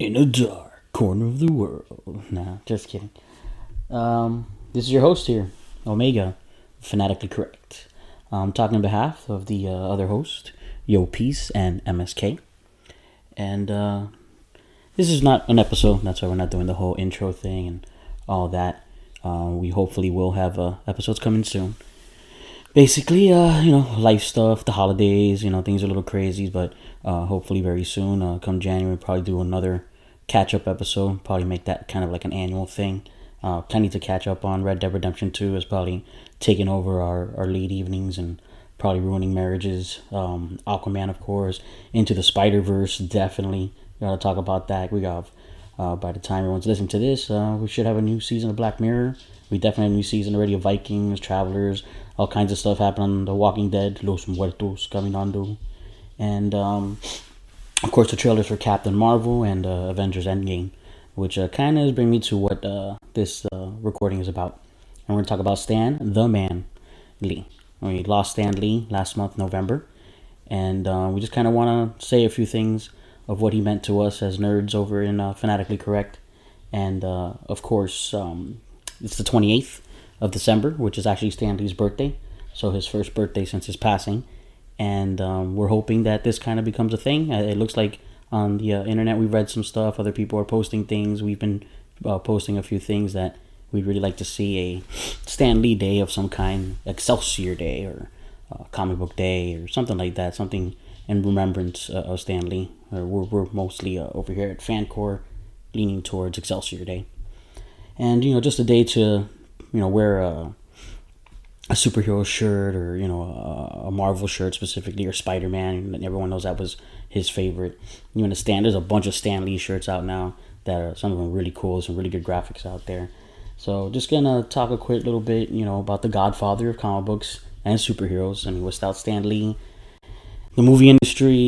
In a dark corner of the world. Nah, just kidding. This is your host here, Omega, Fanatically Correct. I'm talking on behalf of the other host, Yo Peace and MSK. And this is not an episode, that's why we're not doing the whole intro thing and all that. We hopefully will have episodes coming soon. Basically, life stuff, the holidays, things are a little crazy, but hopefully very soon, come January, we'll probably do another catch-up episode, probably make that kind of like an annual thing. Plenty to catch up on. Red Dead Redemption 2 is probably taking over our late evenings and probably ruining marriages. Aquaman, of course. Into the Spider-Verse, definitely. Gotta talk about that. We got, by the time everyone's listening to this, we should have a new season of Black Mirror. We definitely have a new season already of Vikings, Travelers, all kinds of stuff happening on The Walking Dead, Los Muertos, Caminando. And, of course, the trailers for Captain Marvel and Avengers Endgame, which kind of is bringing me to what this recording is about. And we're going to talk about Stan, the man, Lee. We lost Stan Lee last month, November. And we just kind of want to say a few things of what he meant to us as nerds over in Fanatically Correct. And, of course, it's the 28th of December, which is actually Stan Lee's birthday. So his first birthday since his passing. And we're hoping that this kind of becomes a thing. It looks like on the internet we've read some stuff. Other people are posting things. We've been posting a few things that we'd really like to see a Stan Lee day of some kind. Excelsior day or comic book day or something like that. Something in remembrance of Stan Lee. We're mostly over here at FanCor leaning towards Excelsior day. And, just a day to, wear a superhero shirt or, a Marvel shirt specifically, or Spider-Man. And everyone knows that was his favorite. You understand, there's a bunch of Stan Lee shirts out now that are, some of them really cool, some really good graphics out there. So just gonna talk a quick little bit, about the godfather of comic books and superheroes. I mean, without Stan Lee, the movie industry,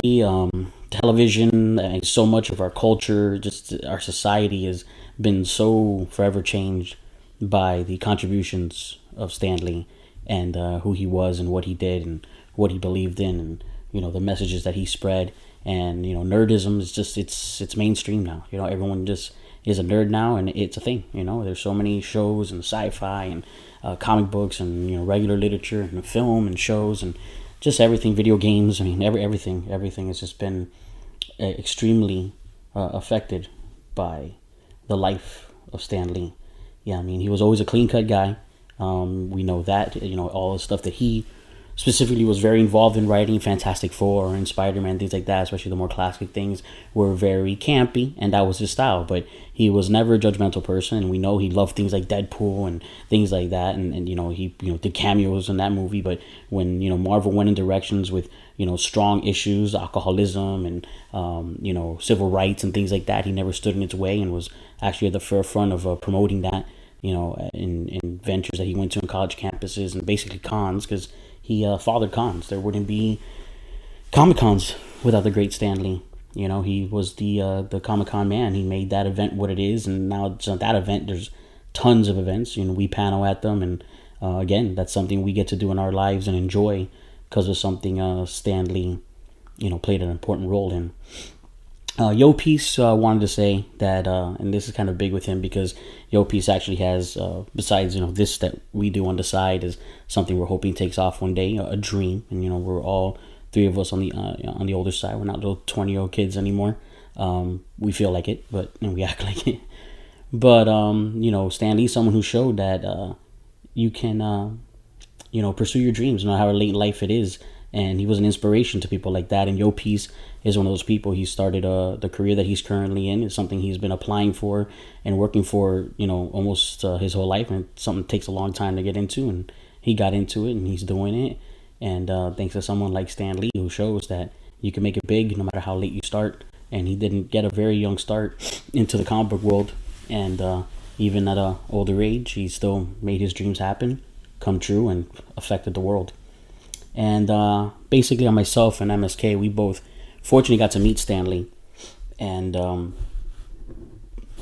television, and so much of our culture, just our society has been so forever changed by the contributions of Stan Lee and who he was and what he did and what he believed in and, the messages that he spread. And, nerdism is just, it's mainstream now. Everyone just is a nerd now, and it's a thing. There's so many shows and sci-fi and comic books and, regular literature and film and shows and just everything, video games. I mean, everything has just been extremely affected by the life of Stan Lee. Yeah, I mean, he was always a clean-cut guy. We know that, all the stuff that he specifically was very involved in writing, Fantastic Four and Spider-Man, things like that, especially the more classic things, were very campy, and that was his style. But he was never a judgmental person, and we know he loved things like Deadpool and things like that, and he did cameos in that movie. But when Marvel went in directions with strong issues, alcoholism and civil rights and things like that, he never stood in its way and was actually at the forefront of promoting that. In ventures that he went to in college campuses and basically cons, because he fathered cons. There wouldn't be Comic Cons without the great Stan Lee. He was the Comic Con man. He made that event what it is, and now it's not that event. There's tons of events. We panel at them, and again, that's something we get to do in our lives and enjoy because of something Stan Lee, played an important role in. Yo Peace wanted to say that, and this is kind of big with him because Yo Peace actually has, besides this that we do on the side is something we're hoping takes off one day, a dream, and we're all three of us on the older side. We're not little 20-year-old kids anymore. We feel like it, but we act like it. But Stan Lee's someone who showed that you can pursue your dreams, no matter how late in life it is. And he was an inspiration to people like that. And Yo Peace is one of those people. He started the career that he's currently in. It's something he's been applying for and working for, almost his whole life. And it's something that takes a long time to get into. And he got into it, and he's doing it. And thanks to someone like Stan Lee, who shows that you can make it big no matter how late you start. And he didn't get a very young start into the comic book world. And even at an older age, he still made his dreams happen, come true, and affected the world. And basically, on myself and MSK, we both fortunately got to meet Stan Lee, and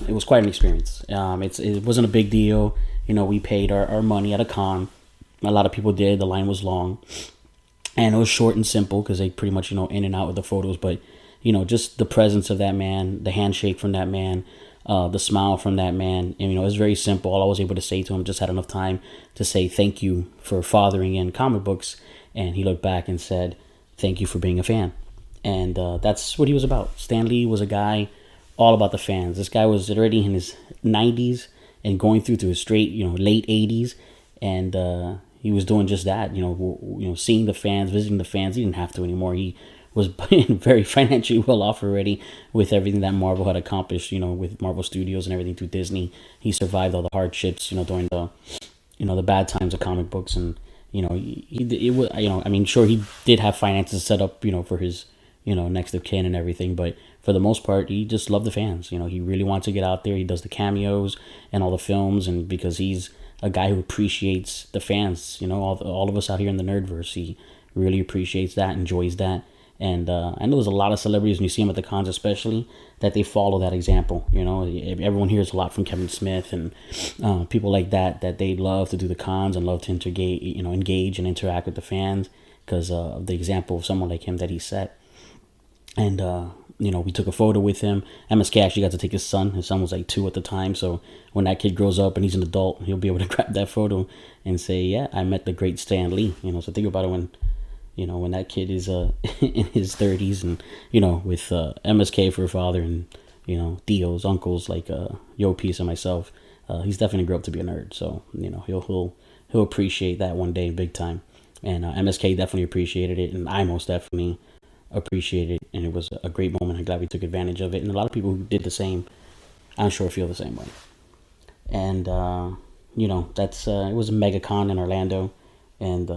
it was quite an experience. It wasn't a big deal. We paid our money at a con. A lot of people did. The line was long, and it was short and simple because they pretty much in and out with the photos. But just the presence of that man, the handshake from that man, the smile from that man. And, it was very simple. All I was able to say to him, just had enough time to say thank you for fathering in comic books. And he looked back and said, thank you for being a fan. And that's what he was about. Stan Lee was a guy all about the fans. This guy was already in his 90s and going through to his straight, late 80s. And he was doing just that, seeing the fans, visiting the fans. He didn't have to anymore. He was very financially well off already with everything that Marvel had accomplished, with Marvel Studios and everything through Disney. He survived all the hardships, during the, the bad times of comic books. And, sure, he did have finances set up, for his, next of kin and everything. But for the most part, he just loved the fans. He really wants to get out there. He does the cameos and all the films. And because he's a guy who appreciates the fans, all of us out here in the Nerdverse, he really appreciates that, enjoys that. And I know there's a lot of celebrities, when you see them at the cons especially, that they follow that example. Everyone hears a lot from Kevin Smith and people like that they love to do the cons and love to engage and interact with the fans because of the example of someone like him that he set. And, we took a photo with him. MSK actually got to take his son. His son was like 2 at the time. So when that kid grows up and he's an adult, he'll be able to grab that photo and say, yeah, I met the great Stan Lee. So think about it when that kid is in his 30s and, with MSK for a father and, Theo's uncles like Yo Peace and myself, he's definitely grew up to be a nerd. So, he'll appreciate that one day big time. And MSK definitely appreciated it. And I most definitely appreciated it. And it was a great moment. I'm glad we took advantage of it. And a lot of people who did the same, I'm sure feel the same way. And, that's it was a mega con in Orlando. And,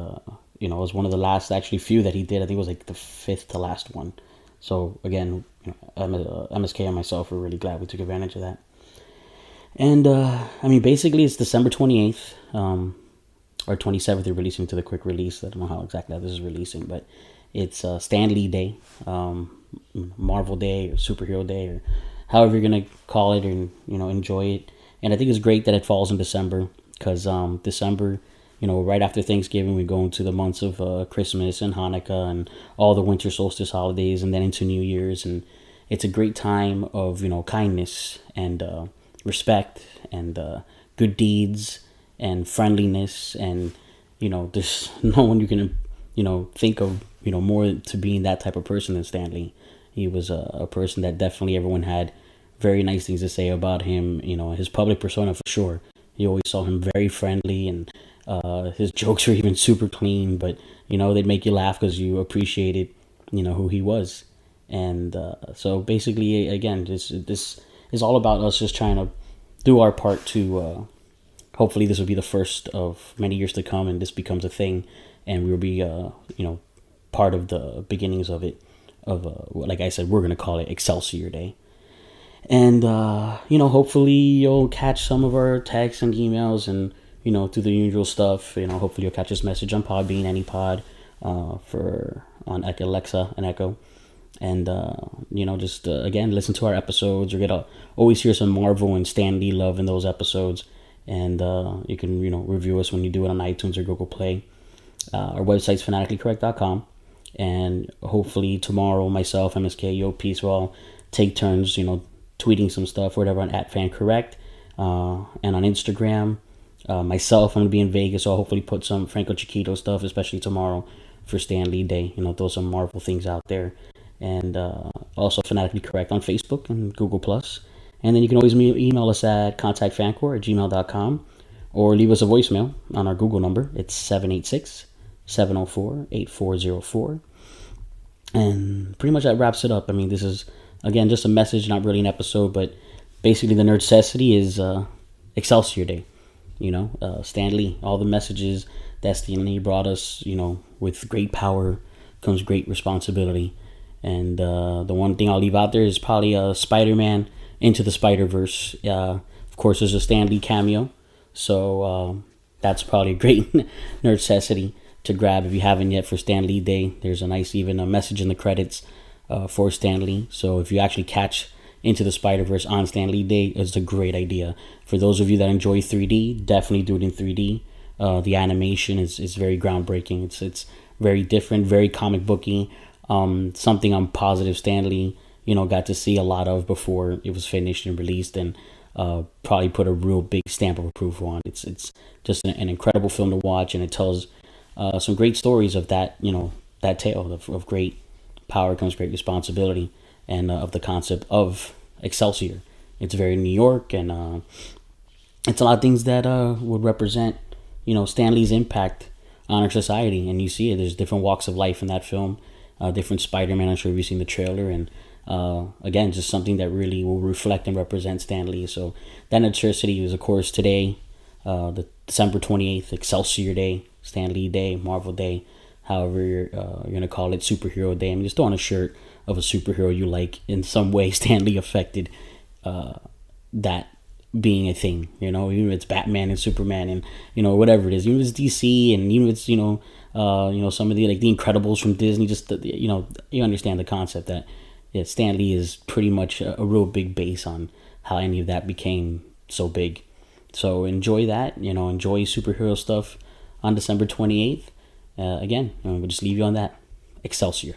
it was one of the last, actually, few that he did. I think it was like the 5th to last one. So, again, MSK and myself were really glad we took advantage of that. And, basically, it's December 28th, or 27th, they're releasing to the quick release. I don't know how exactly this is releasing, but it's Stan Lee Day, Marvel Day, or Superhero Day, or however you're going to call it, and, enjoy it. And I think it's great that it falls in December, because December, right after Thanksgiving, we go into the months of Christmas and Hanukkah and all the winter solstice holidays, and then into New Year's. And it's a great time of, kindness and respect and good deeds and friendliness. And, there's no one you can, think of, more to being that type of person than Stan Lee. He was a person that definitely everyone had very nice things to say about him. His public persona for sure. You always saw him very friendly, and his jokes were even super clean, but, they'd make you laugh because you appreciated, who he was. And so basically, again, this is all about us just trying to do our part to, hopefully this will be the first of many years to come, and this becomes a thing, and we will be, part of the beginnings of it, like I said, we're going to call it Excelsior Day. And, hopefully you'll catch some of our texts and emails and, through the usual stuff. Hopefully you'll catch this message on Podbean, AnyPod, on Alexa and Echo. And, again, listen to our episodes. You're going to always hear some Marvel and Stan Lee love in those episodes. And you can, review us when you do it on iTunes or Google Play. Our website's fanaticallycorrect.com. And hopefully tomorrow, myself, MSK, Yo Peace will all take turns, tweeting some stuff or whatever on @FanCorrect. And on Instagram, myself, I'm going to be in Vegas, so I'll hopefully put some Franco Chiquito stuff, especially tomorrow for Stan Lee Day. Throw some Marvel things out there. And also Fanatically Correct on Facebook and Google+. And then you can always email us at contactfancor@gmail.com or leave us a voicemail on our Google number. It's 786-704-8404. And pretty much that wraps it up. This is, again, just a message, not really an episode, but basically the Nerdcessity is Excelsior Day. Stan Lee, all the messages that Stan Lee brought us, with great power comes great responsibility. And the one thing I'll leave out there is probably Spider-Man Into the Spider-Verse. Of course, there's a Stan Lee cameo, so that's probably a great Nerdcessity to grab if you haven't yet for Stan Lee Day. There's a nice even a message in the credits for Stan Lee. So if you actually catch Into the Spider-Verse on Stan Lee Day, it's a great idea. For those of you that enjoy 3D, definitely do it in 3D. The animation is very groundbreaking. It's very different, very comic booky. Something I'm positive Stan Lee, got to see a lot of before it was finished and released, and probably put a real big stamp of approval on. It's just an incredible film to watch, and it tells some great stories of that, that tale of great power comes great responsibility, and of the concept of Excelsior. It's very New York, and it's a lot of things that would represent, Stan Lee's impact on our society. And you see it. There's different walks of life in that film, different Spider-Man. I'm sure you've seen the trailer, and again, just something that really will reflect and represent Stan Lee. So that electricity is, of course, today, the December 28th, Excelsior Day, Stan Lee Day, Marvel Day, however you're going to call it, Superhero Day. I mean, just throw on a shirt of a superhero you like. In some way, Stan Lee affected that being a thing, even if it's Batman and Superman and, whatever it is, even if it's DC, and even if it's, some of the, like, the Incredibles from Disney, just, you understand the concept that, yeah, Stan Lee is pretty much a real big base on how any of that became so big. So enjoy that, enjoy superhero stuff on December 28th. Again, we'll just leave you on that. Excelsior.